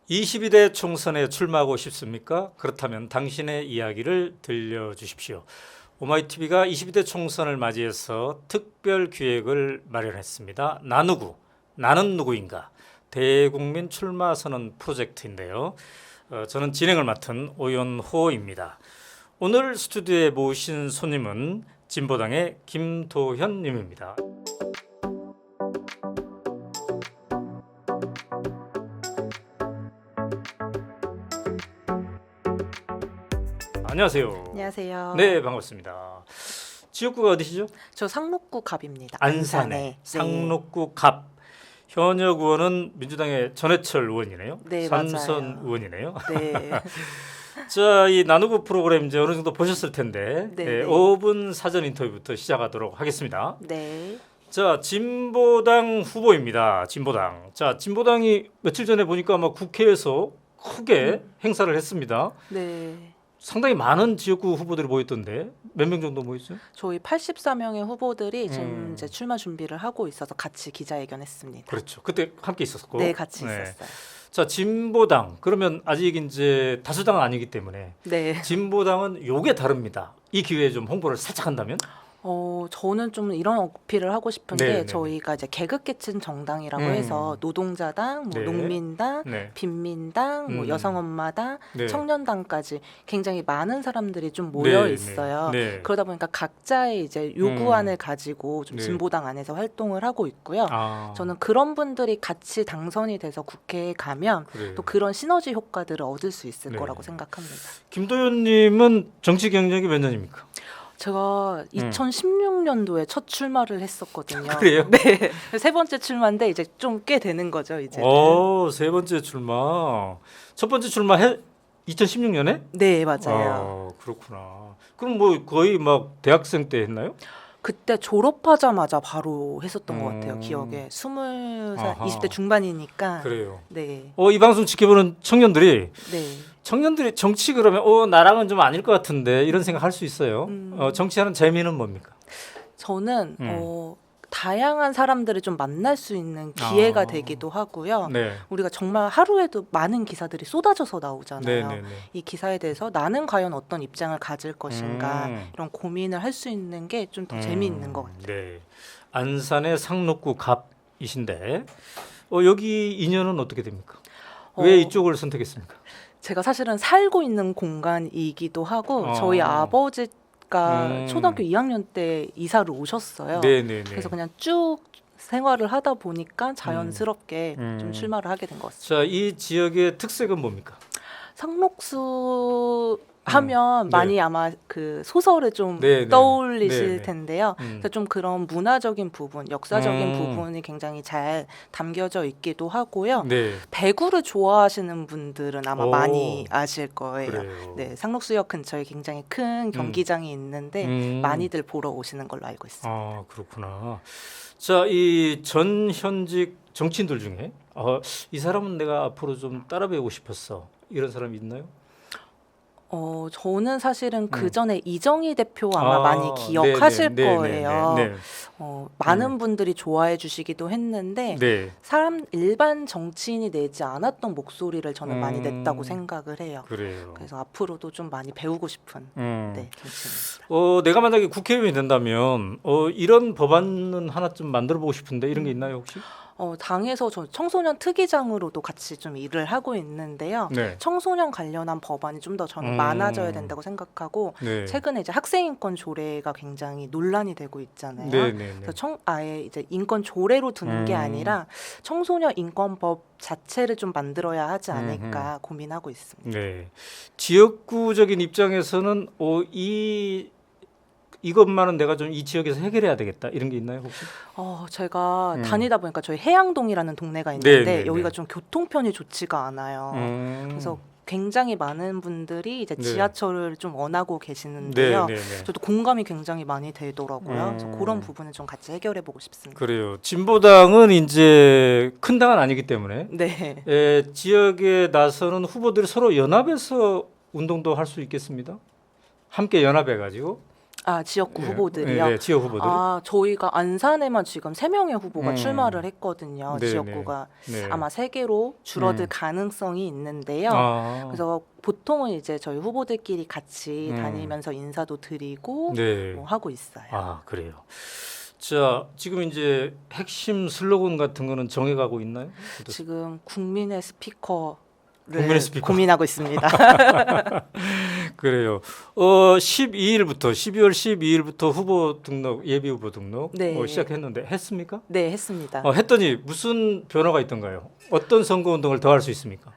22대 총선에 출마하고 싶습니까? 그렇다면 당신의 이야기를 들려주십시오. 오마이TV가 22대 총선을 맞이해서 특별 기획을 마련했습니다. 나누구, 나는 누구인가? 대국민 출마 선언 프로젝트인데요. 저는 진행을 맡은 오연호입니다. 오늘 스튜디오에 모신 손님은 진보당의 김도현 님입니다. 안녕하세요. 안녕하세요. 네, 반갑습니다. 지역구가 어디시죠? 저 상록구 갑입니다. 안산에 상록구 갑. 현역 의원은 민주당의 전해철 의원이네요. 네, 삼선 맞아요. 의원이네요. 네. 자, 이 나누구 프로그램 이제 어느 정도 보셨을 텐데 네, 네, 네. 5분 사전 인터뷰부터 시작하도록 하겠습니다. 네. 자, 진보당 후보입니다. 진보당. 자, 진보당이 며칠 전에 보니까 아마 국회에서 크게 행사를 했습니다. 네. 상당히 많은 지역구 후보들이 모였던데 몇 명 정도 모였어요? 저희 84명의 후보들이 지금 음. 이제 출마 준비를 하고 있어서 같이 기자회견했습니다. 그렇죠. 그때 함께 있었고. 네, 같이 있었어요. 자, 진보당. 그러면 아직 이제 다수당은 아니기 때문에 네. 진보당은 요게 다릅니다. 이 기회에 좀 홍보를 살짝 한다면? 저는 좀 이런 어필을 하고 싶은 네, 게 네, 저희가 이제 계급계층 정당이라고 음. 해서 노동자당, 뭐 네. 농민당, 네. 빈민당, 뭐 여성엄마당, 네. 청년당까지 굉장히 많은 사람들이 좀 모여 네, 있어요. 네. 네. 그러다 보니까 각자의 이제 요구안을 가지고 좀 네. 진보당 안에서 활동을 하고 있고요. 아, 저는 그런 분들이 같이 당선이 돼서 국회에 가면 그래요. 또 그런 시너지 효과들을 얻을 수 있을 네. 거라고 생각합니다. 김도현님은 정치 경력이 몇 년입니까? 제가 2016년도에 첫 출마를 했었거든요. 그래요? 네. 세 번째 출마인데 이제 좀 꽤 되는 거죠, 이제. 세 번째 출마. 첫 번째 출마 2016년에? 네, 맞아요. 그렇구나. 그럼 뭐 거의 막 대학생 때 했나요? 그때 졸업하자마자 바로 했었던 것 같아요. 음. 기억에 20살, 아하. 20대 중반이니까. 그래요. 네. 이 방송 지켜보는 청년들이 네. 정치 그러면 나랑은 좀 아닐 것 같은데 이런 생각 할 수 있어요. 음. 정치하는 재미는 뭡니까? 저는 다양한 사람들을 좀 만날 수 있는 기회가 아. 되기도 하고요. 네. 우리가 정말 하루에도 많은 기사들이 쏟아져서 나오잖아요. 네. 이 기사에 대해서 나는 과연 어떤 입장을 가질 것인가 음. 이런 고민을 할 수 있는 게 좀 더 재미있는 것 같아요. 네. 안산의 상록구 갑이신데 여기 인연은 어떻게 됩니까? 왜 어, 이쪽을 선택했습니까? 제가 사실은 살고 있는 공간이기도 하고 저희 어. 아버지가 음. 초등학교 2학년 때 이사를 오셨어요. 네네네. 그래서 그냥 쭉 생활을 하다 보니까 자연스럽게 음. 좀 출마를 하게 된 것 같습니다. 자, 이 지역의 특색은 뭡니까? 상록수 하면 네. 많이 아마 그 소설을 좀 네, 네. 떠올리실 네, 네. 텐데요. 음. 그래서 좀 그런 문화적인 부분, 역사적인 음. 부분이 굉장히 잘 담겨져 있기도 하고요. 네. 배구를 좋아하시는 분들은 아마 오. 많이 아실 거예요. 그래요. 네, 상록수역 근처에 굉장히 큰 경기장이 있는데 많이들 보러 오시는 걸로 알고 있습니다. 아, 그렇구나. 자, 이 전현직 정치인들 중에 이 사람은 내가 앞으로 좀 따라 배우고 싶었어. 이런 사람이 있나요? 저는 사실은 그 전에 이정희 대표 아마 아, 많이 기억하실 네네, 거예요. 네네, 많은 분들이 좋아해 주시기도 했는데 네. 일반 정치인이 내지 않았던 목소리를 저는 많이 냈다고 생각을 해요. 그래요. 그래서 앞으로도 좀 많이 배우고 싶은 네, 정치인입니다. 내가 만약에 국회의원이 된다면 이런 법안은 하나쯤 만들어 보고 싶은데 이런 게 있나요 혹시? 당에서 저 청소년 특위장으로도 같이 좀 일을 하고 있는데요. 네. 청소년 관련한 법안이 좀 더 저는 많아져야 된다고 생각하고 네. 최근에 이제 학생인권 조례가 굉장히 논란이 되고 있잖아요. 네네네. 그래서 아예 이제 인권 조례로 두는 게 아니라 청소년 인권법 자체를 좀 만들어야 하지 않을까 고민하고 있습니다. 네. 지역구적인 입장에서는 이것만은 내가 좀 이 지역에서 해결해야 되겠다 이런 게 있나요 혹시? 제가 다니다 보니까 저희 해양동이라는 동네가 있는데 네네네. 여기가 좀 교통편이 좋지가 않아요. 그래서 굉장히 많은 분들이 이제 네. 지하철을 좀 원하고 계시는데요. 네네네. 저도 공감이 굉장히 많이 되더라고요. 그래서 음. 그런 부분을 좀 같이 해결해 보고 싶습니다. 그래요. 진보당은 이제 큰 당은 아니기 때문에 네. 지역에 나서는 후보들이 서로 연합해서 운동도 할 수 있겠습니다. 함께 연합해 가지고 지역구 예, 후보들이요. 네, 지역 후보들. 저희가 안산에만 지금 3명의 후보가 출마를 했거든요. 네, 지역구가 네. 아마 3개로 줄어들 가능성이 있는데요. 그래서 보통은 이제 저희 후보들끼리 같이 다니면서 인사도 드리고 네. 뭐 하고 있어요. 그래요. 자, 지금 이제 핵심 슬로건 같은 거는 정해가고 있나요? 지금 국민의 스피커를 국민의 스피커. 고민하고 있습니다. 그래요. 12월 12일부터 후보 등록, 예비 후보 등록 네. 시작했는데 했습니까? 네, 했습니다. 했더니 무슨 변화가 있던가요? 어떤 선거 운동을 더 할 수 있습니까?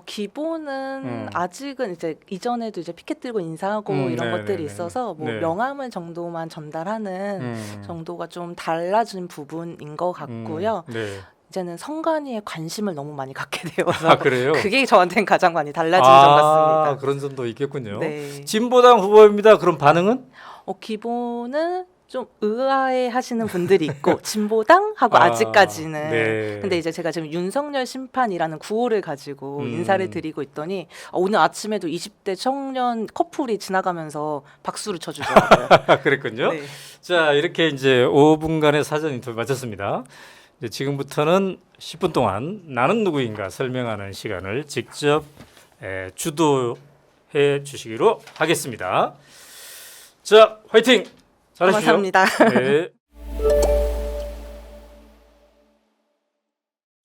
기본은 아직은 이제 이전에도 이제 피켓 들고 인사하고 이런 것들이 있어서 뭐 네. 명함을 정도만 전달하는 정도가 좀 달라진 부분인 것 같고요. 네. 이제는 선관위에 관심을 너무 많이 갖게 되어서 그래요? 그게 저한테는 가장 많이 달라진 점 같습니다. 그런 점도 있겠군요. 네. 진보당 후보입니다. 그럼 반응은? 기본은 좀 의아해 하시는 분들이 있고 진보당 하고 아직까지는 네. 근데 이제 제가 지금 윤석열 심판이라는 구호를 가지고 인사를 드리고 있더니 오늘 아침에도 20대 청년 커플이 지나가면서 박수를 쳐주더라고요. 그랬군요. 네. 자, 이렇게 이제 5분간의 사전 인터뷰 마쳤습니다. 이제 지금부터는 10분 동안 나는 누구인가 설명하는 시간을 직접 주도해 주시기로 하겠습니다. 자, 화이팅! 잘하십시오. 감사합니다. 네.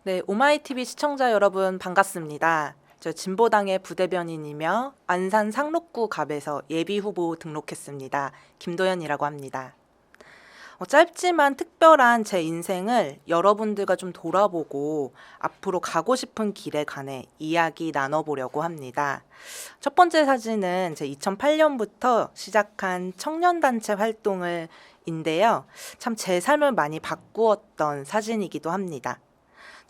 네, 오마이TV 시청자 여러분 반갑습니다. 저 진보당의 부대변인이며 안산 상록구 갑에서 예비후보 등록했습니다. 김도연이라고 합니다. 짧지만 특별한 제 인생을 여러분들과 좀 돌아보고 앞으로 가고 싶은 길에 관해 이야기 나눠보려고 합니다. 첫 번째 사진은 제 2008년부터 시작한 청년단체 활동을 인데요. 참 제 삶을 많이 바꾸었던 사진이기도 합니다.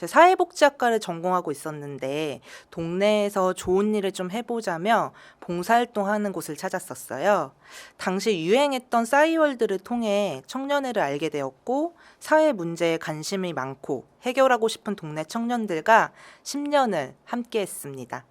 사회복지학과를 전공하고 있었는데 동네에서 좋은 일을 좀 해보자며 봉사활동하는 곳을 찾았었어요. 당시 유행했던 싸이월드를 통해 청년회를 알게 되었고 사회 문제에 관심이 많고 해결하고 싶은 동네 청년들과 10년을 함께했습니다.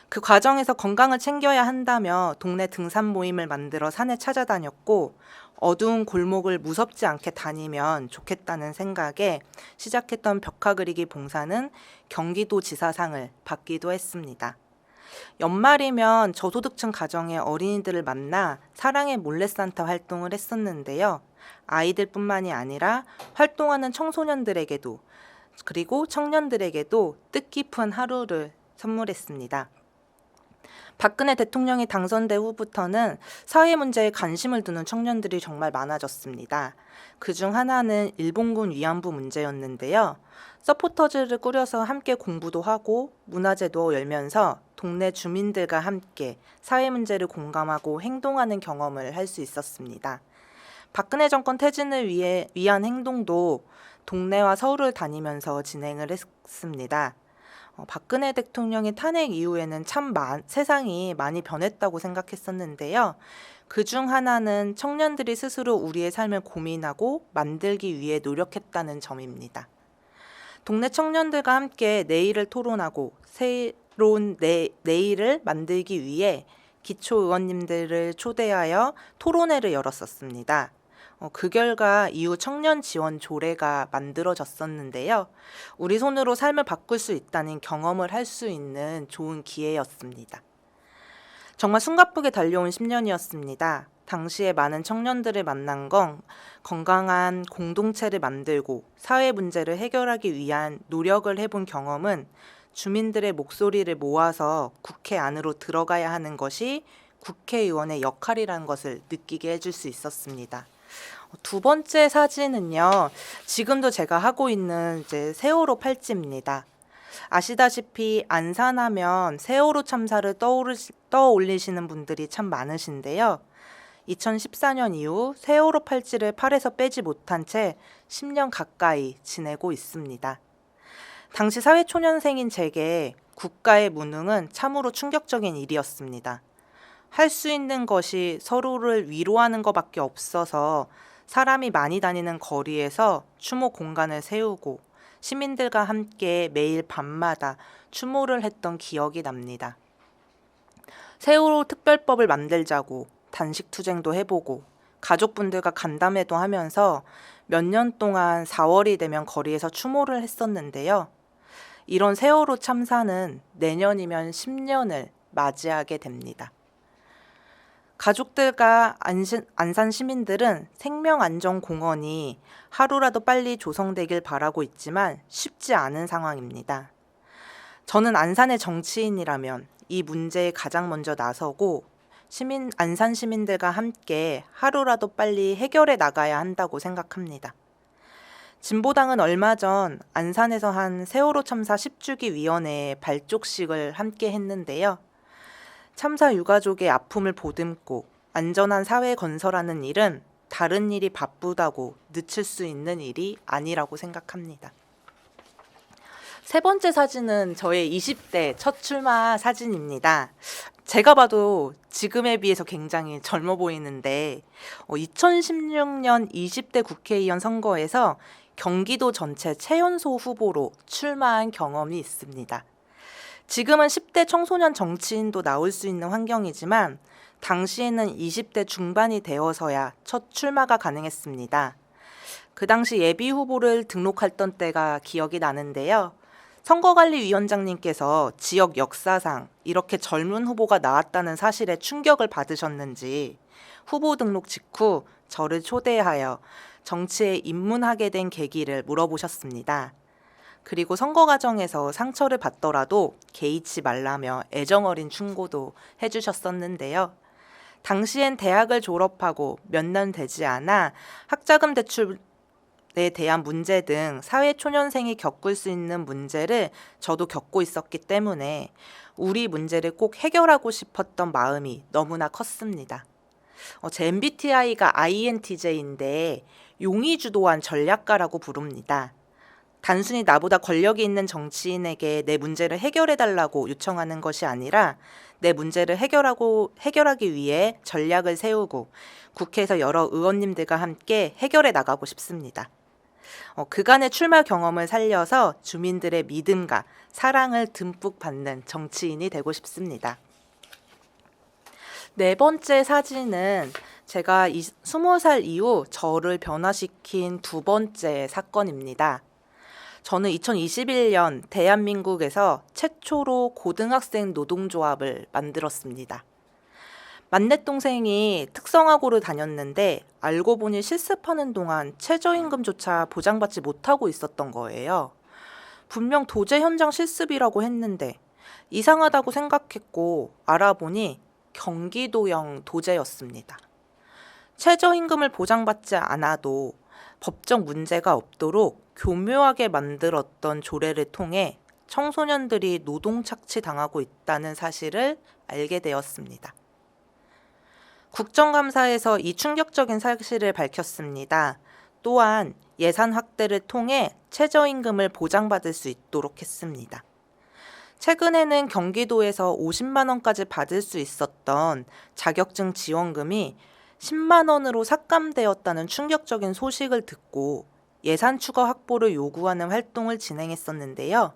그 과정에서 건강을 챙겨야 한다며 동네 등산 모임을 만들어 산에 찾아다녔고 어두운 골목을 무섭지 않게 다니면 좋겠다는 생각에 시작했던 벽화 그리기 봉사는 경기도지사상을 받기도 했습니다. 연말이면 저소득층 가정의 어린이들을 만나 사랑의 몰래산타 활동을 했었는데요. 아이들뿐만이 아니라 활동하는 청소년들에게도 그리고 청년들에게도 뜻깊은 하루를 선물했습니다. 박근혜 대통령이 당선된 후부터는 사회 문제에 관심을 두는 청년들이 정말 많아졌습니다. 그중 하나는 일본군 위안부 문제였는데요. 서포터즈를 꾸려서 함께 공부도 하고 문화제도 열면서 동네 주민들과 함께 사회 문제를 공감하고 행동하는 경험을 할 수 있었습니다. 박근혜 정권 퇴진을 위한 행동도 동네와 서울을 다니면서 진행을 했습니다. 박근혜 대통령의 탄핵 이후에는 참 세상이 많이 변했다고 생각했었는데요. 그중 하나는 청년들이 스스로 우리의 삶을 고민하고 만들기 위해 노력했다는 점입니다. 동네 청년들과 함께 내일을 토론하고 새로운 내일을 만들기 위해 기초의원님들을 초대하여 토론회를 열었었습니다. 그 결과 이후 청년 지원 조례가 만들어졌었는데요. 우리 손으로 삶을 바꿀 수 있다는 경험을 할 수 있는 좋은 기회였습니다. 정말 숨가쁘게 달려온 10년이었습니다. 당시에 많은 청년들을 만난 건 건강한 공동체를 만들고 사회 문제를 해결하기 위한 노력을 해본 경험은 주민들의 목소리를 모아서 국회 안으로 들어가야 하는 것이 국회의원의 역할이라는 것을 느끼게 해줄 수 있었습니다. 두 번째 사진은요. 지금도 제가 하고 있는 이제 세월호 팔찌입니다. 아시다시피 안산하면 세월호 참사를 떠올리시는 분들이 참 많으신데요. 2014년 이후 세월호 팔찌를 팔에서 빼지 못한 채 10년 가까이 지내고 있습니다. 당시 사회초년생인 제게 국가의 무능은 참으로 충격적인 일이었습니다. 할 수 있는 것이 서로를 위로하는 것밖에 없어서 사람이 많이 다니는 거리에서 추모 공간을 세우고 시민들과 함께 매일 밤마다 추모를 했던 기억이 납니다. 세월호 특별법을 만들자고 단식투쟁도 해보고 가족분들과 간담회도 하면서 몇 년 동안 4월이 되면 거리에서 추모를 했었는데요. 이런 세월호 참사는 내년이면 10년을 맞이하게 됩니다. 가족들과 안산 시민들은 생명안전공원이 하루라도 빨리 조성되길 바라고 있지만 쉽지 않은 상황입니다. 저는 안산의 정치인이라면 이 문제에 가장 먼저 나서고 안산 시민들과 함께 하루라도 빨리 해결해 나가야 한다고 생각합니다. 진보당은 얼마 전 안산에서 한 세월호 참사 10주기 위원회에 발족식을 함께 했는데요. 참사 유가족의 아픔을 보듬고 안전한 사회 건설하는 일은 다른 일이 바쁘다고 늦출 수 있는 일이 아니라고 생각합니다. 세 번째 사진은 저의 20대 첫 출마 사진입니다. 제가 봐도 지금에 비해서 굉장히 젊어 보이는데 2016년 20대 국회의원 선거에서 경기도 전체 최연소 후보로 출마한 경험이 있습니다. 지금은 10대 청소년 정치인도 나올 수 있는 환경이지만 당시에는 20대 중반이 되어서야 첫 출마가 가능했습니다. 그 당시 예비 후보를 등록했던 때가 기억이 나는데요. 선거관리위원장님께서 지역 역사상 이렇게 젊은 후보가 나왔다는 사실에 충격을 받으셨는지 후보 등록 직후 저를 초대하여 정치에 입문하게 된 계기를 물어보셨습니다. 그리고 선거 과정에서 상처를 받더라도 개의치 말라며 애정어린 충고도 해주셨었는데요. 당시엔 대학을 졸업하고 몇 년 되지 않아 학자금 대출에 대한 문제 등 사회초년생이 겪을 수 있는 문제를 저도 겪고 있었기 때문에 우리 문제를 꼭 해결하고 싶었던 마음이 너무나 컸습니다. 제 MBTI가 INTJ인데 용이 주도한 전략가라고 부릅니다. 단순히 나보다 권력이 있는 정치인에게 내 문제를 해결해달라고 요청하는 것이 아니라 내 문제를 해결하기 위해 전략을 세우고 국회에서 여러 의원님들과 함께 해결해 나가고 싶습니다. 그간의 출마 경험을 살려서 주민들의 믿음과 사랑을 듬뿍 받는 정치인이 되고 싶습니다. 네 번째 사진은 제가 20살 이후 저를 변화시킨 두 번째 사건입니다. 저는 2021년 대한민국에서 최초로 고등학생 노동조합을 만들었습니다. 맏내동생이 특성화고를 다녔는데 알고 보니 실습하는 동안 최저임금조차 보장받지 못하고 있었던 거예요. 분명 도제 현장 실습이라고 했는데 이상하다고 생각했고 알아보니 경기도형 도제였습니다. 최저임금을 보장받지 않아도 법적 문제가 없도록 교묘하게 만들었던 조례를 통해 청소년들이 노동 착취당하고 있다는 사실을 알게 되었습니다. 국정감사에서 이 충격적인 사실을 밝혔습니다. 또한 예산 확대를 통해 최저임금을 보장받을 수 있도록 했습니다. 최근에는 경기도에서 50만 원까지 받을 수 있었던 자격증 지원금이 10만 원으로 삭감되었다는 충격적인 소식을 듣고 예산 추가 확보를 요구하는 활동을 진행했었는데요.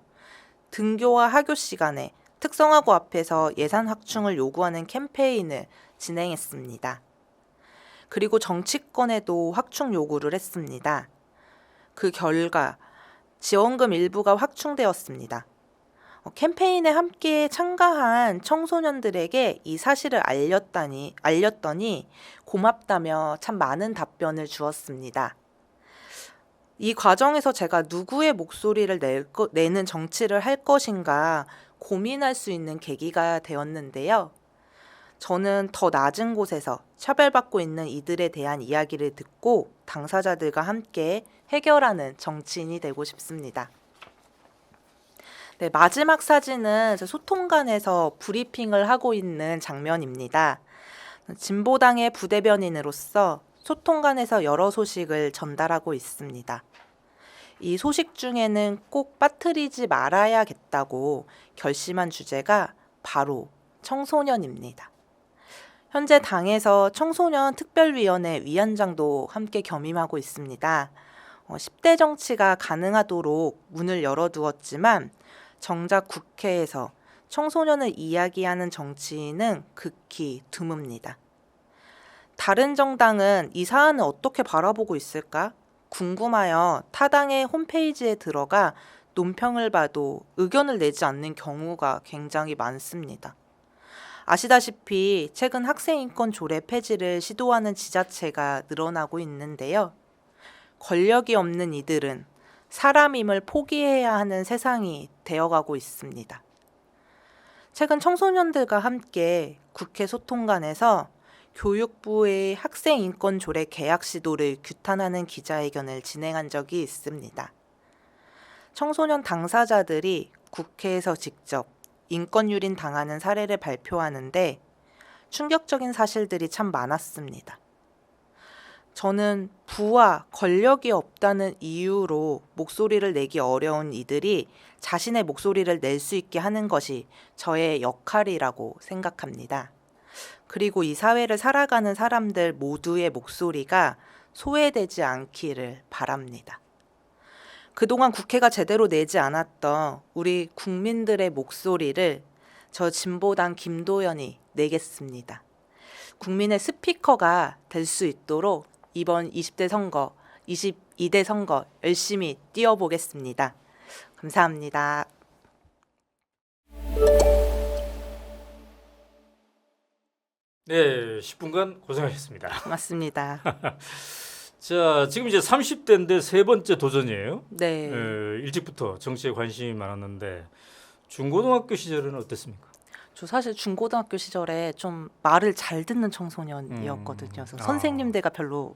등교와 하교 시간에 특성화고 앞에서 예산 확충을 요구하는 캠페인을 진행했습니다. 그리고 정치권에도 확충 요구를 했습니다. 그 결과 지원금 일부가 확충되었습니다. 캠페인에 함께 참가한 청소년들에게 이 사실을 알렸더니 고맙다며 참 많은 답변을 주었습니다. 이 과정에서 제가 누구의 목소리를 내는 정치를 할 것인가 고민할 수 있는 계기가 되었는데요. 저는 더 낮은 곳에서 차별받고 있는 이들에 대한 이야기를 듣고 당사자들과 함께 해결하는 정치인이 되고 싶습니다. 네, 마지막 사진은 소통관에서 브리핑을 하고 있는 장면입니다. 진보당의 부대변인으로서 소통관에서 여러 소식을 전달하고 있습니다. 이 소식 중에는 꼭 빠뜨리지 말아야겠다고 결심한 주제가 바로 청소년입니다. 현재 당에서 청소년 특별위원회 위원장도 함께 겸임하고 있습니다. 10대 정치가 가능하도록 문을 열어두었지만 정작 국회에서 청소년을 이야기하는 정치인은 극히 드뭅니다. 다른 정당은 이 사안을 어떻게 바라보고 있을까? 궁금하여 타당의 홈페이지에 들어가 논평을 봐도 의견을 내지 않는 경우가 굉장히 많습니다. 아시다시피 최근 학생인권 조례 폐지를 시도하는 지자체가 늘어나고 있는데요. 권력이 없는 이들은 사람임을 포기해야 하는 세상이 되어가고 있습니다. 최근 청소년들과 함께 국회 소통관에서 교육부의 학생인권 조례 개약 시도를 규탄하는 기자회견을 진행한 적이 있습니다. 청소년 당사자들이 국회에서 직접 인권 유린 당하는 사례를 발표하는데 충격적인 사실들이 참 많았습니다. 저는 부와 권력이 없다는 이유로 목소리를 내기 어려운 이들이 자신의 목소리를 낼 수 있게 하는 것이 저의 역할이라고 생각합니다. 그리고 이 사회를 살아가는 사람들 모두의 목소리가 소외되지 않기를 바랍니다. 그동안 국회가 제대로 내지 않았던 우리 국민들의 목소리를 저 진보당 김도연이 내겠습니다. 국민의 스피커가 될 수 있도록 이번 20대 선거, 22대 선거 열심히 뛰어보겠습니다. 감사합니다. 네, 10분간 고생하셨습니다. 고맙습니다. 자, 지금 이제 30대인데 세 번째 도전이에요. 네. 일찍부터 정치에 관심이 많았는데 중고등학교 시절은 어땠습니까? 저 사실 중고등학교 시절에 좀 말을 잘 듣는 청소년이었거든요. 그래서 선생님들과 별로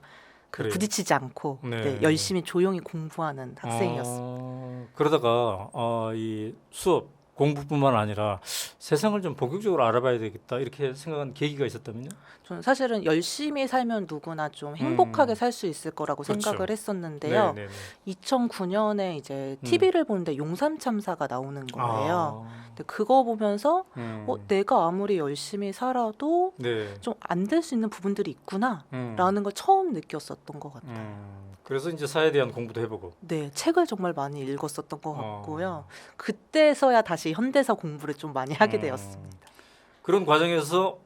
그래요? 부딪히지 않고 네. 네, 열심히 조용히 공부하는 학생이었어요. 그러다가 이 수업 공부뿐만 아니라 세상을 좀 본격적으로 알아봐야 되겠다 이렇게 생각한 계기가 있었다면요? 저는 사실은 열심히 살면 누구나 좀 행복하게 살 수 있을 거라고 그렇죠. 생각을 했었는데요. 네, 네, 2009년에 이제 TV를 보는데 용산 참사가 나오는 거예요. 아, 근데 그거 보면서 내가 아무리 열심히 살아도 네. 좀 안 될 수 있는 부분들이 있구나 음, 라는 걸 처음 느꼈었던 것 같아요. 그래서 이제 사회에 대한 공부도 해보고. 네, 책을 정말 많이 읽었었던 것 어. 같고요. 그때서야 다시 현대사 공부를 좀 많이 하게 되었습니다. 그런 과정에서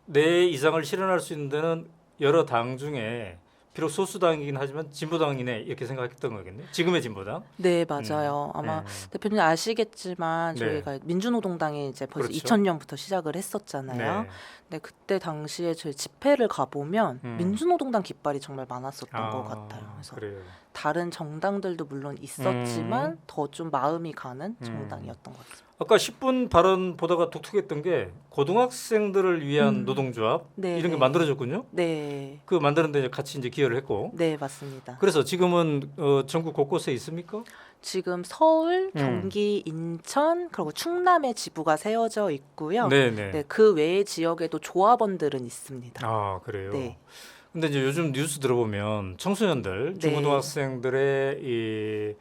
내 이상을 실현할 수 있는 데는 여러 당 중에 비록 소수당이긴 하지만 진보당이네 이렇게 생각했던 거겠네요. 지금의 진보당. 네, 맞아요. 아마 네. 대표님 아시겠지만 네. 저희가 민주노동당이 이제 벌써 그렇죠. 2000년부터 시작을 했었잖아요. 네. 근데 그때 당시에 저희 집회를 가보면 음. 민주노동당 깃발이 정말 많았었던 것 같아요. 그래서 그래요. 다른 정당들도 물론 있었지만 더 좀 마음이 가는 정당이었던 것 같습니다. 아까 10분 발언 보다가 독특했던 게 고등학생들을 위한 노동조합 네, 이런 게 네. 만들어졌군요. 네, 그 만드는데 같이 이제 기여를 했고. 네, 맞습니다. 그래서 지금은 전국 곳곳에 있습니까? 지금 서울, 경기, 인천 그리고 충남에 지부가 세워져 있고요. 네네. 네, 그 외의 지역에도 조합원들은 있습니다. 아 그래요. 네. 근데 이제 요즘 뉴스 들어보면 청소년들, 네. 중고등학생들의 이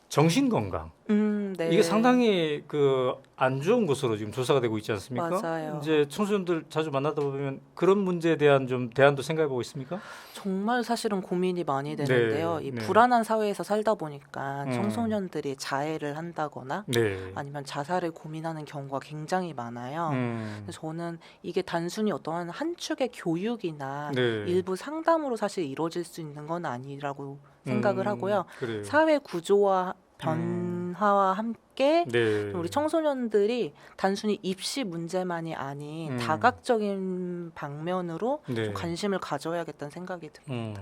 정신 건강 네. 이게 상당히 그 안 좋은 것으로 지금 조사가 되고 있지 않습니까? 맞아요. 이제 청소년들 자주 만나다 보면 그런 문제에 대한 좀 대안도 생각해 보고 있습니까? 정말 사실은 고민이 많이 되는데요. 이 네. 불안한 사회에서 살다 보니까 음. 청소년들이 자해를 한다거나 네. 아니면 자살을 고민하는 경우가 굉장히 많아요. 음. 그래서 저는 이게 단순히 어떠한 한 축의 교육이나 네. 일부 상담으로 사실 이루어질 수 있는 건 아니라고 생각을 하고요. 그래요. 사회 구조와 변화와 함께 네. 우리 청소년들이 단순히 입시 문제만이 아닌 다각적인 방면으로 네. 좀 관심을 가져야겠다는 생각이 듭니다.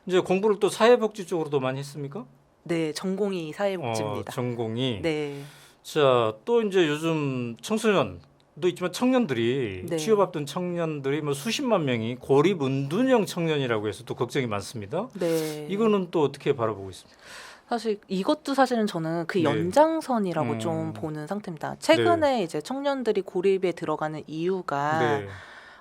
이제 공부를 또 사회복지 쪽으로도 많이 했습니까? 네, 전공이 사회복지입니다. 전공이. 네, 자, 또 이제 요즘 청소년도 있지만 청년들이 네. 취업 앞둔 청년들이 뭐 수십만 명이 고립 은둔형 청년이라고 해서 또 걱정이 많습니다. 네. 이거는 또 어떻게 바라보고 있습니까? 사실 이것도 사실은 저는 그 네. 연장선이라고 좀 보는 상태입니다. 최근에 이제 청년들이 고립에 들어가는 이유가 네.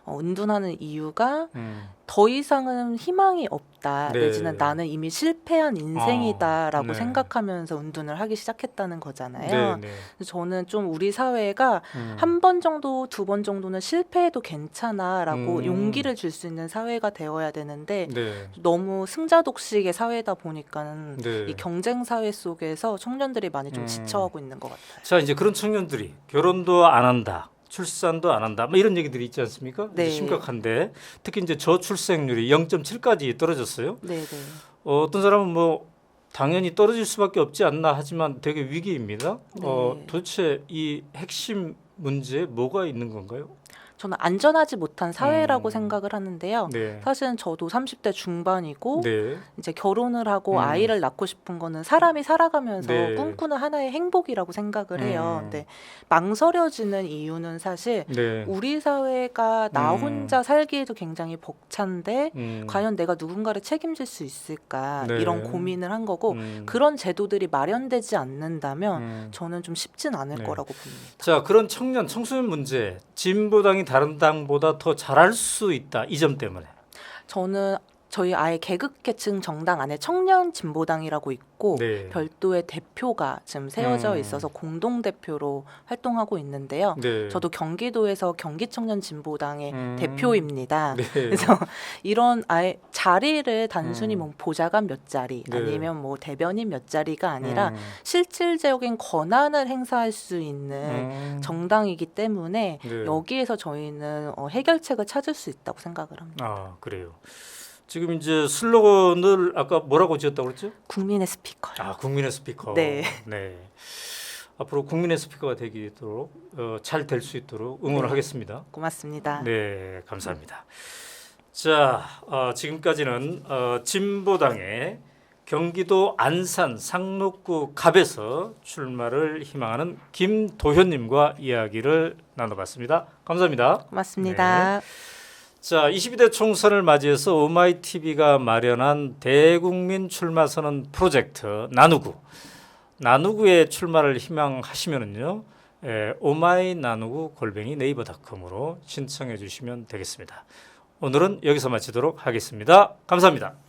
은둔하는 이유가 음. 더 이상은 희망이 없다. 네. 내지는 나는 이미 실패한 인생이다라고 네. 생각하면서 은둔을 하기 시작했다는 거잖아요. 네, 네. 그래서 저는 좀 우리 사회가 한 번 정도, 두 번 정도는 실패해도 괜찮아라고 용기를 줄 수 있는 사회가 되어야 되는데 네. 너무 승자독식의 사회다 보니까는 네. 이 경쟁 사회 속에서 청년들이 많이 좀 지쳐하고 있는 것 같아요. 자, 이제 그런 청년들이 결혼도 안 한다. 출산도 안 한다. 뭐 이런 얘기들이 있지 않습니까? 네. 심각한데 특히 이제 저출생률이 0.7까지 떨어졌어요. 네, 네. 어떤 사람은 뭐 당연히 떨어질 수밖에 없지 않나 하지만 되게 위기입니다. 네. 도대체 이 핵심 문제에 뭐가 있는 건가요? 저는 안전하지 못한 사회라고 음. 생각을 하는데요. 네. 사실은 저도 30대 중반이고 네. 이제 결혼을 하고 음. 아이를 낳고 싶은 거는 사람이 살아가면서 네. 꿈꾸는 하나의 행복이라고 생각을 해요. 음. 근데 망설여지는 이유는 사실 네. 우리 사회가 나 음. 혼자 살기에도 굉장히 벅찬데 과연 과연 내가 누군가를 책임질 수 있을까 네. 이런 고민을 한 거고 그런 제도들이 마련되지 않는다면 저는 좀 쉽진 않을 네. 거라고 봅니다. 자, 그런 청소년 문제 진보당이 다른 당보다 더 잘할 수 있다. 이 점 때문에. 저는 저희 아예 계급계층 정당 안에 청년 진보당이라고 있고 네. 별도의 대표가 지금 세워져 음. 있어서 공동 대표로 활동하고 있는데요. 네. 저도 경기도에서 경기청년 진보당의 대표입니다. 네. 그래서 이런 아예 자리를 단순히 뭐 보좌관 몇 자리 네. 아니면 뭐 대변인 몇 자리가 아니라 음. 실질적인 권한을 행사할 수 있는 정당이기 때문에 네. 여기에서 저희는 해결책을 찾을 수 있다고 생각을 합니다. 아, 그래요. 지금 이제 슬로건을 아까 뭐라고 지었다고 그랬죠? 국민의 스피커. 아, 국민의 스피커. 네. 네. 앞으로 국민의 스피커가 되도록 잘 될 수 있도록 응원을 네. 하겠습니다. 고맙습니다. 네, 감사합니다. 자, 지금까지는 진보당의 경기도 안산 상록구 갑에서 출마를 희망하는 김도현님과 이야기를 나눠봤습니다. 감사합니다. 고맙습니다. 자, 22대 총선을 맞이해서 오마이TV가 마련한 대국민 출마 선언 프로젝트 나누구에 출마를 희망하시면은요. 오마이나누구 네이버닷컴으로 신청해 주시면 되겠습니다. 오늘은 여기서 마치도록 하겠습니다. 감사합니다.